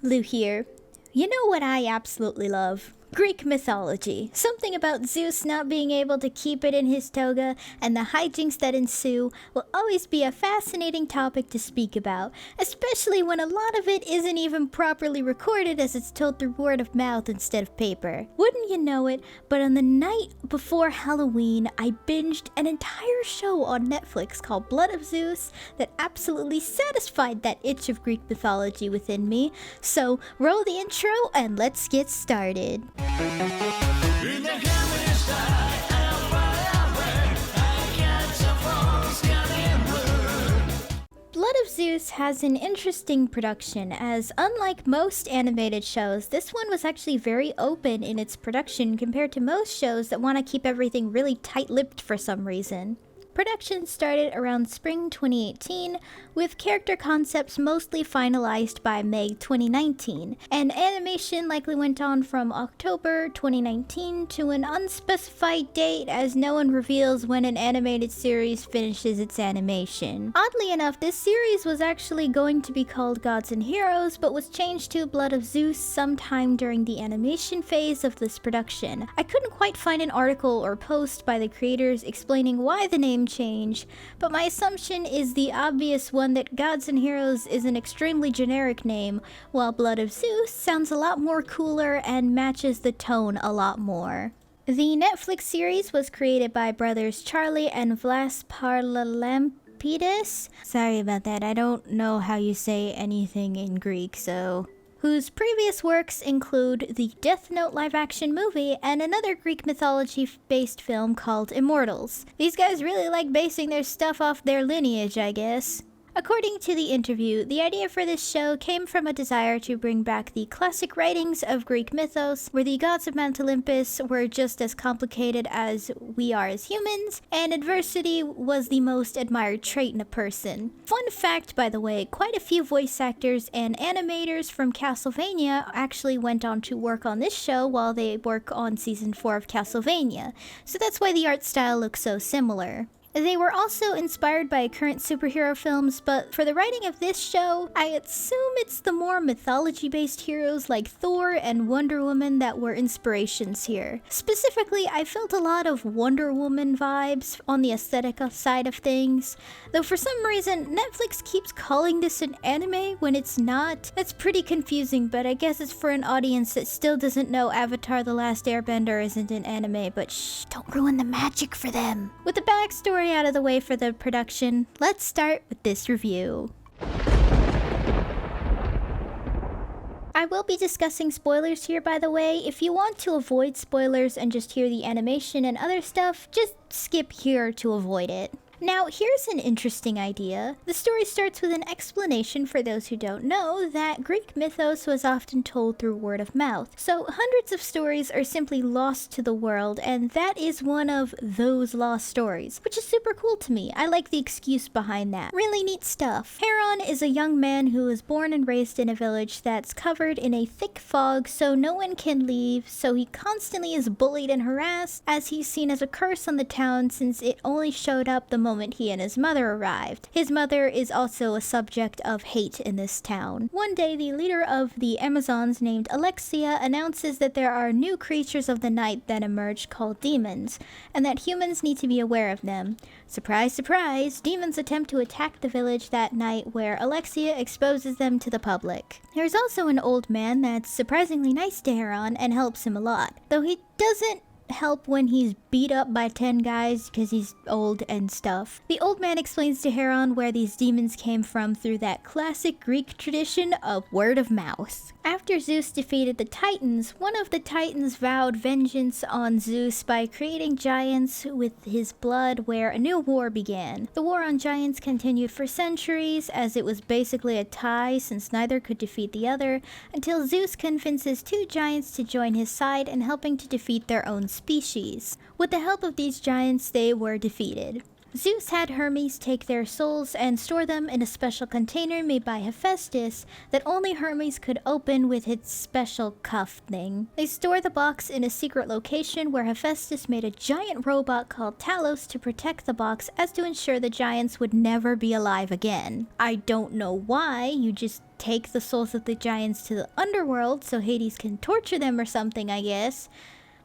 Blue here. You know what I absolutely love? Greek mythology. Something about Zeus not being able to keep it in his toga and the hijinks that ensue will always be a fascinating topic to speak about, especially when a lot of it isn't even properly recorded as it's told through word of mouth instead of paper. Wouldn't you know it, but on the night before Halloween, I binged an entire show on Netflix called Blood of Zeus that absolutely satisfied that itch of Greek mythology within me. So roll the intro and let's get started. Blood of Zeus has an interesting production, as unlike most animated shows, this one was actually very open in its production compared to most shows that want to keep everything really tight-lipped for some reason. Production started around spring 2018, with character concepts mostly finalized by May 2019, and animation likely went on from October 2019 to an unspecified date, as no one reveals when an animated series finishes its animation. Oddly enough, this series was actually going to be called Gods and Heroes, but was changed to Blood of Zeus sometime during the animation phase of this production. I couldn't quite find an article or post by the creators explaining why the name change, but my assumption is the obvious one that Gods and Heroes is an extremely generic name, while Blood of Zeus sounds a lot more cooler and matches the tone a lot more. The Netflix series was created by brothers Charlie and Vlas Paralampidis. Sorry about that, I don't know how you say anything in Greek, so... whose previous works include the Death Note live-action movie and another Greek mythology-based film called Immortals. These guys really like basing their stuff off their lineage, I guess. According to the interview, the idea for this show came from a desire to bring back the classic writings of Greek mythos, where the gods of Mount Olympus were just as complicated as we are as humans, and adversity was the most admired trait in a person. Fun fact, by the way, quite a few voice actors and animators from Castlevania actually went on to work on this show while they work on season 4 of Castlevania, so that's why the art style looks so similar. They were also inspired by current superhero films, but for the writing of this show, I assume it's the more mythology-based heroes like Thor and Wonder Woman that were inspirations here. Specifically, I felt a lot of Wonder Woman vibes on the aesthetic side of things, though for some reason, Netflix keeps calling this an anime when it's not. That's pretty confusing, but I guess it's for an audience that still doesn't know Avatar: The Last Airbender isn't an anime, but shh, don't ruin the magic for them. With the backstory out of the way for the production, let's start with this review. I will be discussing spoilers here, by the way. If you want to avoid spoilers and just hear the animation and other stuff, just skip here to avoid it. Now, here's an interesting idea. The story starts with an explanation for those who don't know that Greek mythos was often told through word of mouth. So hundreds of stories are simply lost to the world, and that is one of those lost stories, which is super cool to me. I like the excuse behind that. Really neat stuff. Heron is a young man who was born and raised in a village that's covered in a thick fog, so no one can leave, so he constantly is bullied and harassed, as he's seen as a curse on the town since it only showed up the moment he and his mother arrived. His mother is also a subject of hate in this town. One day, the leader of the Amazons named Alexia announces that there are new creatures of the night that emerge called demons, and that humans need to be aware of them. Surprise, surprise, demons attempt to attack the village that night, where Alexia exposes them to the public. There's also an old man that's surprisingly nice to Heron and helps him a lot, though he doesn't help when he's beat up by 10 guys because he's old and stuff. The old man explains to Heron where these demons came from through that classic Greek tradition of word of mouth. After Zeus defeated the Titans, one of the Titans vowed vengeance on Zeus by creating giants with his blood, where a new war began. The war on giants continued for centuries, as it was basically a tie since neither could defeat the other, until Zeus convinces 2 giants to join his side in helping to defeat their own species. With the help of these giants, they were defeated. Zeus had Hermes take their souls and store them in a special container made by Hephaestus that only Hermes could open with its special cuff thing. They store the box in a secret location where Hephaestus made a giant robot called Talos to protect the box as to ensure the giants would never be alive again. I don't know why, you just take the souls of the giants to the underworld so Hades can torture them or something, I guess.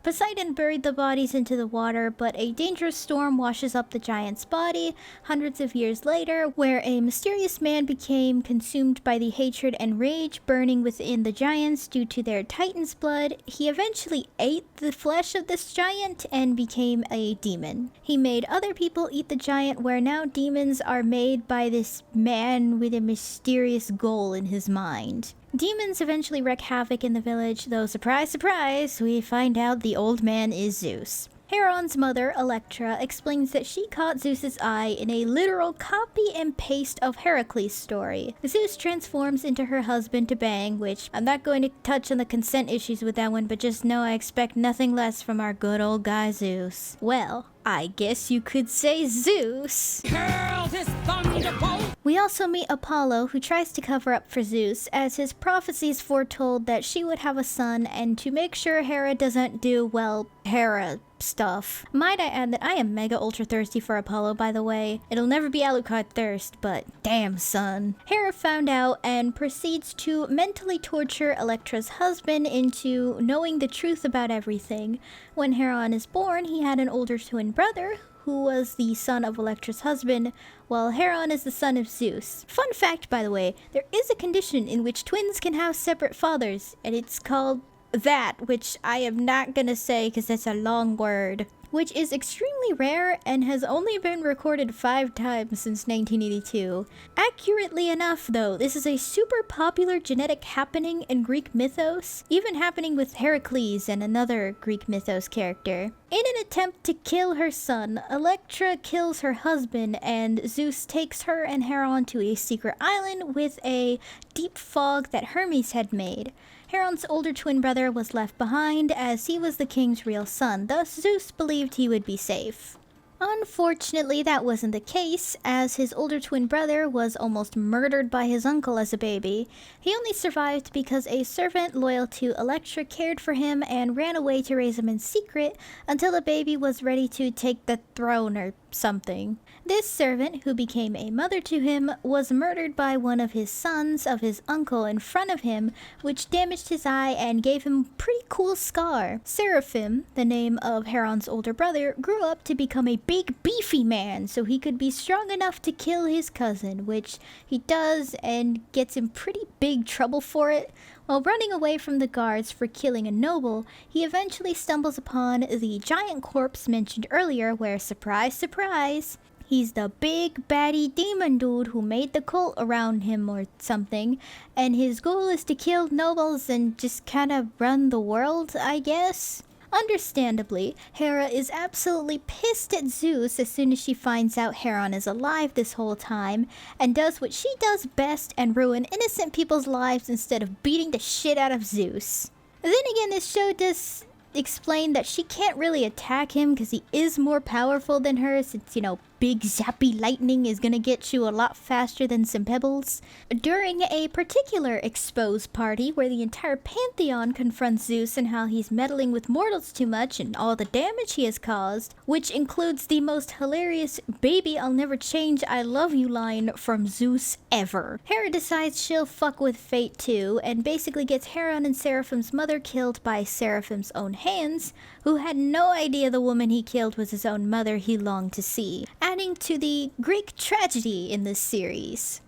Poseidon buried the bodies into the water, but a dangerous storm washes up the giant's body hundreds of years later, where a mysterious man became consumed by the hatred and rage burning within the giants due to their titan's blood. He eventually ate the flesh of this giant and became a demon. He made other people eat the giant, where now demons are made by this man with a mysterious goal in his mind. Demons eventually wreak havoc in the village, though surprise, surprise, we find out the old man is Zeus. Heron's mother, Electra, explains that she caught Zeus's eye in a literal copy and paste of Heracles' story. Zeus transforms into her husband to bang, which I'm not going to touch on the consent issues with that one, but just know I expect nothing less from our good old guy Zeus. Well, I guess you could say Zeus. Girls is thunderbolt. We also meet Apollo, who tries to cover up for Zeus, as his prophecies foretold that she would have a son, and to make sure Hera doesn't do, well, Hera stuff. Might I add that I am mega ultra thirsty for Apollo, by the way. It'll never be Alucard thirst, but damn son. Hera found out and proceeds to mentally torture Electra's husband into knowing the truth about everything. When Heron is born, he had an older twin brother, who was the son of Electra's husband, while Heron is the son of Zeus. Fun fact, by the way, there is a condition in which twins can have separate fathers, and it's called that, which I am not gonna say because that's a long word, which is extremely rare and has only been recorded 5 times since 1982. Accurately enough, though, this is a super popular genetic happening in Greek mythos, even happening with Heracles and another Greek mythos character. In an attempt to kill her son, Electra kills her husband, and Zeus takes her and Heron to a secret island with a deep fog that Hermes had made. Heron's older twin brother was left behind as he was the king's real son, thus Zeus believed he would be safe. Unfortunately, that wasn't the case, as his older twin brother was almost murdered by his uncle as a baby. He only survived because a servant loyal to Electra cared for him and ran away to raise him in secret until the baby was ready to take the throne or something. This servant, who became a mother to him, was murdered by one of his sons of his uncle in front of him, which damaged his eye and gave him a pretty cool scar. Seraphim, the name of Heron's older brother, grew up to become a big beefy man so he could be strong enough to kill his cousin, which he does and gets in pretty big trouble for it. While running away from the guards for killing a noble, he eventually stumbles upon the giant corpse mentioned earlier where, surprise, surprise, he's the big baddie demon dude who made the cult around him or something, and his goal is to kill nobles and just kinda run the world, I guess? Understandably, Hera is absolutely pissed at Zeus as soon as she finds out Heron is alive this whole time, and does what she does best and ruin innocent people's lives instead of beating the shit out of Zeus. Then again, this show does explain that she can't really attack him because he is more powerful than her, since, big zappy lightning is gonna get you a lot faster than some pebbles. During a particular exposed party where the entire pantheon confronts Zeus and how he's meddling with mortals too much and all the damage he has caused, which includes the most hilarious "baby I'll never change, I love you" line from Zeus ever. Hera decides she'll fuck with fate too, and basically gets Heron and Seraphim's mother killed by Seraphim's own hands, who had no idea the woman he killed was his own mother he longed to see, adding to the Greek tragedy in this series.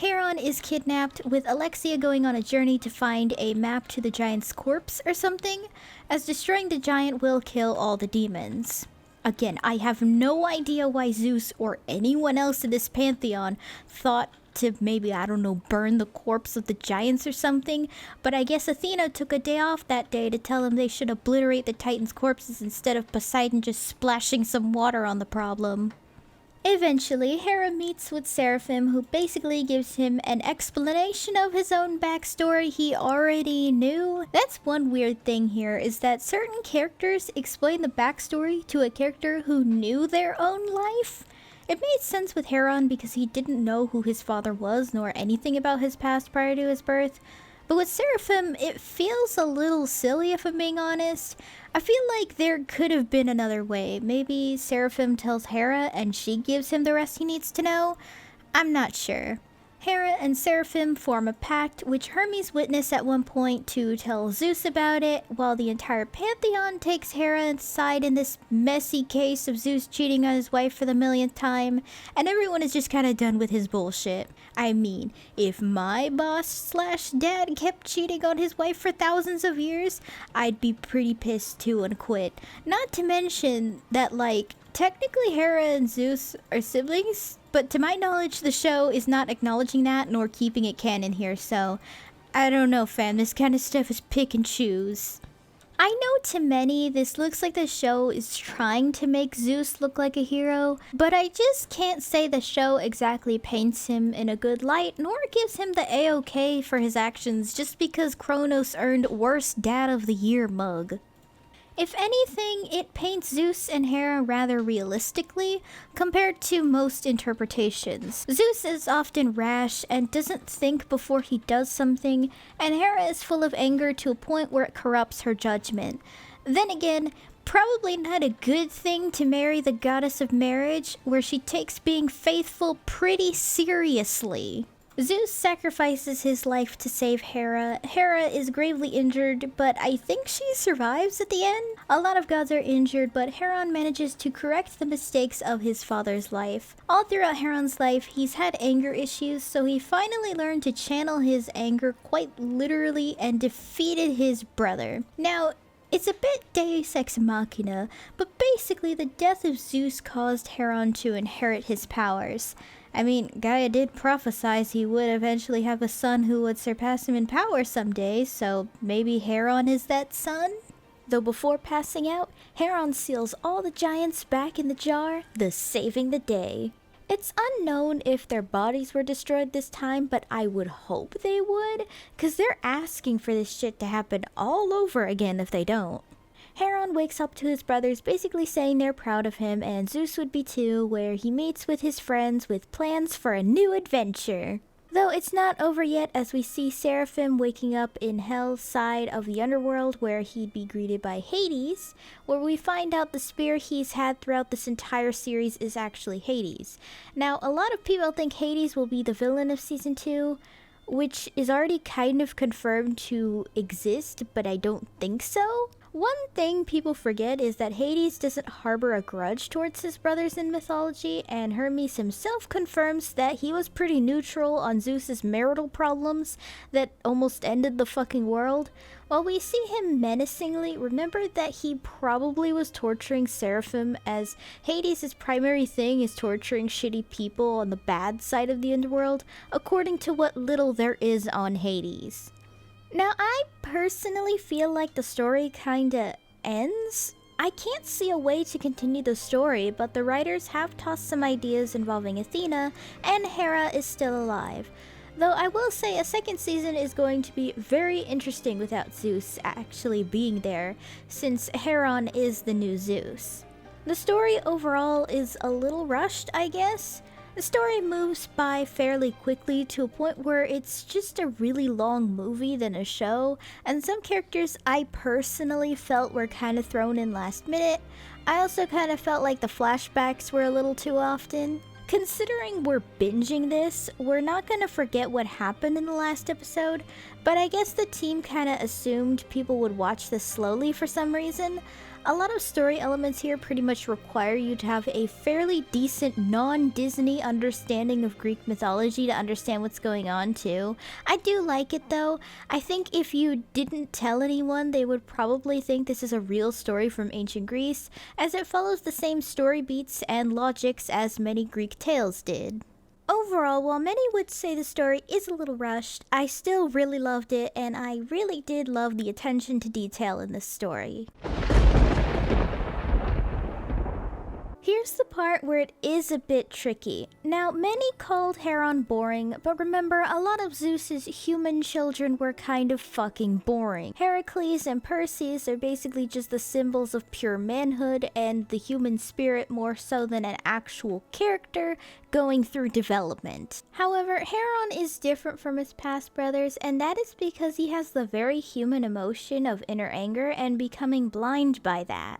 Heron is kidnapped, with Alexia going on a journey to find a map to the giant's corpse or something, as destroying the giant will kill all the demons. Again, I have no idea why Zeus or anyone else in this pantheon thought to maybe, burn the corpse of the giants or something, but I guess Athena took a day off that day to tell them they should obliterate the titans' corpses instead of Poseidon just splashing some water on the problem. Eventually, Hera meets with Seraphim, who basically gives him an explanation of his own backstory he already knew. That's one weird thing here, is that certain characters explain the backstory to a character who knew their own life. It made sense with Heron because he didn't know who his father was nor anything about his past prior to his birth. But with Seraphim, it feels a little silly if I'm being honest. I feel like there could have been another way. Maybe Seraphim tells Hera and she gives him the rest he needs to know? I'm not sure. Hera and Seraphim form a pact, which Hermes witnessed at one point to tell Zeus about it, while the entire pantheon takes Hera's side in this messy case of Zeus cheating on his wife for the millionth time, and everyone is just kind of done with his bullshit. I mean, if my boss/dad kept cheating on his wife for thousands of years, I'd be pretty pissed too and quit. Not to mention that, like, technically Hera and Zeus are siblings, but to my knowledge, the show is not acknowledging that nor keeping it canon here, so I don't know, fam. This kind of stuff is pick and choose. I know to many this looks like the show is trying to make Zeus look like a hero, but I just can't say the show exactly paints him in a good light nor gives him the A-OK for his actions just because Kronos earned Worst Dad of the Year mug. If anything, it paints Zeus and Hera rather realistically compared to most interpretations. Zeus is often rash and doesn't think before he does something, and Hera is full of anger to a point where it corrupts her judgment. Then again, probably not a good thing to marry the goddess of marriage, where she takes being faithful pretty seriously. Zeus sacrifices his life to save Hera. Hera is gravely injured, but I think she survives at the end. A lot of gods are injured, but Heron manages to correct the mistakes of his father's life. All throughout Heron's life, he's had anger issues, so he finally learned to channel his anger quite literally and defeated his brother. Now, it's a bit Deus Ex Machina, but basically the death of Zeus caused Heron to inherit his powers. I mean, Gaia did prophesize he would eventually have a son who would surpass him in power someday, so maybe Heron is that son? Though before passing out, Heron seals all the giants back in the jar, thus saving the day. It's unknown if their bodies were destroyed this time, but I would hope they would, cause they're asking for this shit to happen all over again if they don't. Heron wakes up to his brothers basically saying they're proud of him, and Zeus would be too, where he meets with his friends with plans for a new adventure. Though it's not over yet, as we see Seraphim waking up in Hell's side of the underworld, where he'd be greeted by Hades, where we find out the spear he's had throughout this entire series is actually Hades. Now, a lot of people think Hades will be the villain of Season 2, which is already kind of confirmed to exist, but I don't think so. One thing people forget is that Hades doesn't harbor a grudge towards his brothers in mythology, and Hermes himself confirms that he was pretty neutral on Zeus's marital problems that almost ended the fucking world. While we see him menacingly, remember that he probably was torturing Seraphim, as Hades' primary thing is torturing shitty people on the bad side of the underworld, according to what little there is on Hades. Now, I personally feel like the story kinda ends. I can't see a way to continue the story, but the writers have tossed some ideas involving Athena, and Hera is still alive. Though I will say a second season is going to be very interesting without Zeus actually being there, since Heron is the new Zeus. The story overall is a little rushed, I guess. The story moves by fairly quickly to a point where it's just a really long movie than a show, and some characters I personally felt were kind of thrown in last minute. I also kind of felt like the flashbacks were a little too often. Considering we're binging this, we're not gonna forget what happened in the last episode, but I guess the team kind of assumed people would watch this slowly for some reason. A lot of story elements here pretty much require you to have a fairly decent non-Disney understanding of Greek mythology to understand what's going on too. I do like it though. I think if you didn't tell anyone, they would probably think this is a real story from ancient Greece, as it follows the same story beats and logics as many Greek tales did. Overall, while many would say the story is a little rushed, I still really loved it, and I really did love the attention to detail in this story. Here here's the part where it is a bit tricky. Now, many called Heron boring, but remember, a lot of Zeus's human children were kind of fucking boring. Heracles and Perseus are basically just the symbols of pure manhood and the human spirit more so than an actual character going through development. However, Heron is different from his past brothers, and that is because he has the very human emotion of inner anger and becoming blind by that.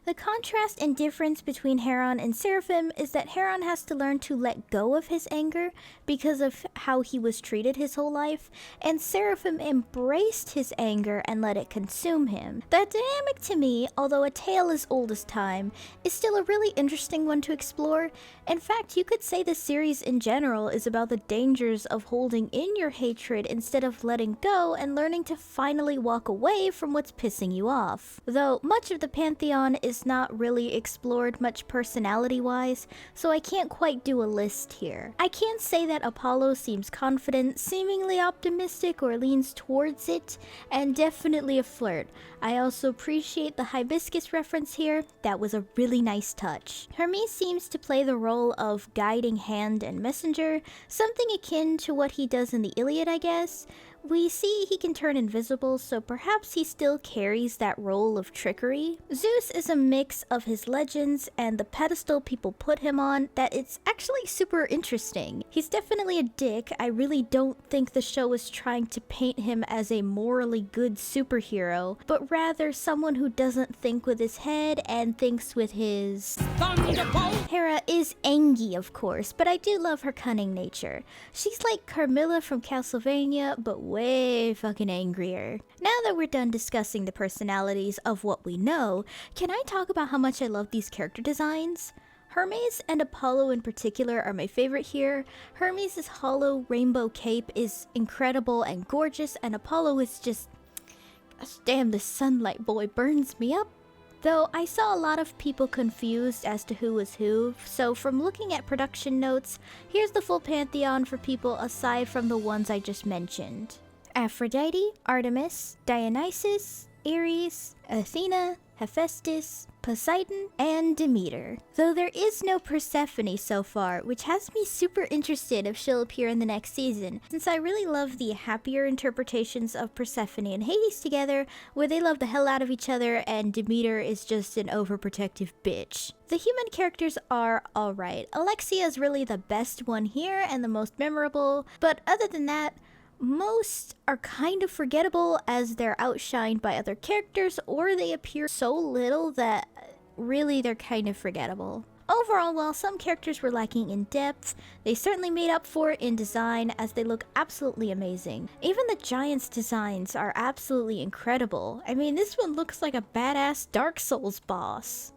The contrast and difference between Heron and Seraphim is that Heron has to learn to let go of his anger because of how he was treated his whole life, and Seraphim embraced his anger and let it consume him. That dynamic to me, although a tale as old as time, is still a really interesting one to explore. In fact, you could say the series in general is about the dangers of holding in your hatred instead of letting go and learning to finally walk away from what's pissing you off. Though much of the Pantheon is not really explored much personality-wise, so I can't quite do a list here. I can say that Apollo seems confident, seemingly optimistic or leans towards it, and definitely a flirt. I also appreciate the hibiscus reference here. That was a really nice touch. Hermes seems to play the role of guiding hand and messenger, something akin to what he does in the Iliad, I guess. We see he can turn invisible, so perhaps he still carries that role of trickery. Zeus is a mix of his legends and the pedestal people put him on that it's actually super interesting. He's definitely a dick. I really don't think the show is trying to paint him as a morally good superhero, but rather someone who doesn't think with his head and thinks with his... Thunderbolt! Hera is Angie, of course, but I do love her cunning nature. She's like Carmilla from Castlevania, but way fucking angrier. Now that we're done discussing the personalities of what we know, can I talk about how much I love these character designs? Hermes and Apollo in particular are my favorite here. Hermes' hollow rainbow cape is incredible and gorgeous, and Apollo is just... damn, the sunlight boy burns me up. Though I saw a lot of people confused as to who was who, so from looking at production notes, here's the full pantheon for people aside from the ones I just mentioned. Aphrodite, Artemis, Dionysus, Ares, Athena, Hephaestus, Poseidon, and Demeter. Though there is no Persephone so far, which has me super interested if she'll appear in the next season, since I really love the happier interpretations of Persephone and Hades together, where they love the hell out of each other and Demeter is just an overprotective bitch. The human characters are alright. Alexia is really the best one here and the most memorable, but other than that, most are kind of forgettable as they're outshined by other characters, or they appear so little that really they're kind of forgettable. Overall, while some characters were lacking in depth, they certainly made up for it in design as they look absolutely amazing. Even the giants' designs are absolutely incredible. I mean, this one looks like a badass Dark Souls boss.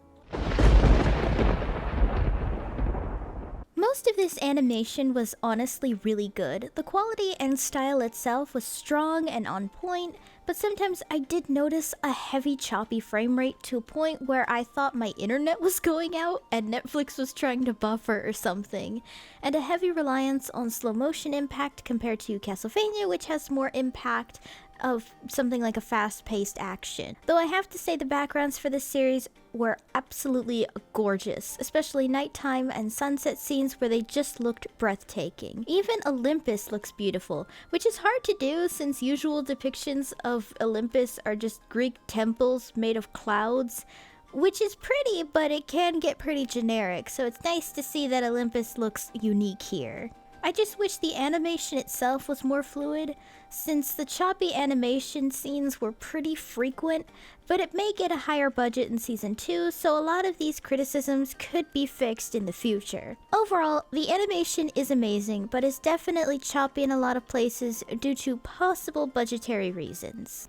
Most of this animation was honestly really good. The quality and style itself was strong and on point, but sometimes I did notice a heavy choppy frame rate to a point where I thought my internet was going out and Netflix was trying to buffer or something, and a heavy reliance on slow motion impact compared to Castlevania, which has more impact of something like a fast-paced action. Though I have to say the backgrounds for this series were absolutely gorgeous, especially nighttime and sunset scenes where they just looked breathtaking. Even Olympus looks beautiful, which is hard to do since usual depictions of Olympus are just Greek temples made of clouds, which is pretty, but it can get pretty generic, so it's nice to see that Olympus looks unique here. I just wish the animation itself was more fluid, since the choppy animation scenes were pretty frequent, but it may get a higher budget in Season 2, so a lot of these criticisms could be fixed in the future. Overall, the animation is amazing, but is definitely choppy in a lot of places due to possible budgetary reasons.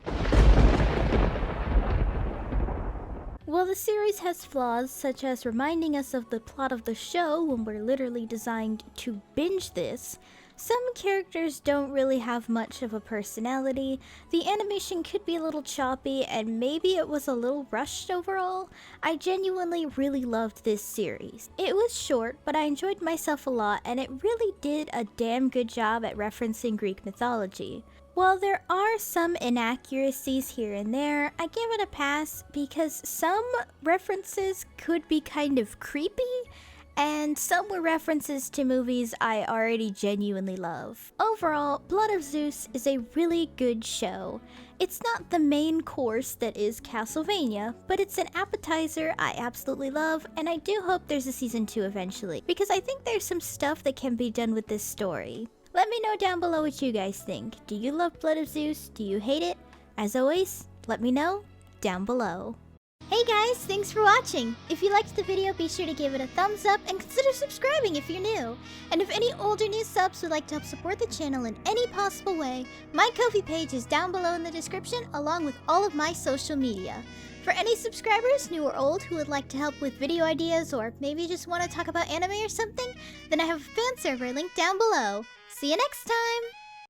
While the series has flaws, such as reminding us of the plot of the show when we're literally designed to binge this, some characters don't really have much of a personality, the animation could be a little choppy, and maybe it was a little rushed overall. I genuinely really loved this series. It was short, but I enjoyed myself a lot, and it really did a damn good job at referencing Greek mythology. While there are some inaccuracies here and there, I give it a pass because some references could be kind of creepy, and some were references to movies I already genuinely love. Overall, Blood of Zeus is a really good show. It's not the main course that is Castlevania, but it's an appetizer I absolutely love, and I do hope there's a season 2 eventually, because I think there's some stuff that can be done with this story. Let me know down below what you guys think. Do you love Blood of Zeus? Do you hate it? As always, let me know down below. Hey guys, thanks for watching! If you liked the video, be sure to give it a thumbs up and consider subscribing if you're new. And if any older new subs would like to help support the channel in any possible way, my Ko-fi page is down below in the description along with all of my social media. For any subscribers, new or old, who would like to help with video ideas or maybe just want to talk about anime or something, then I have a fan server linked down below. See you next time!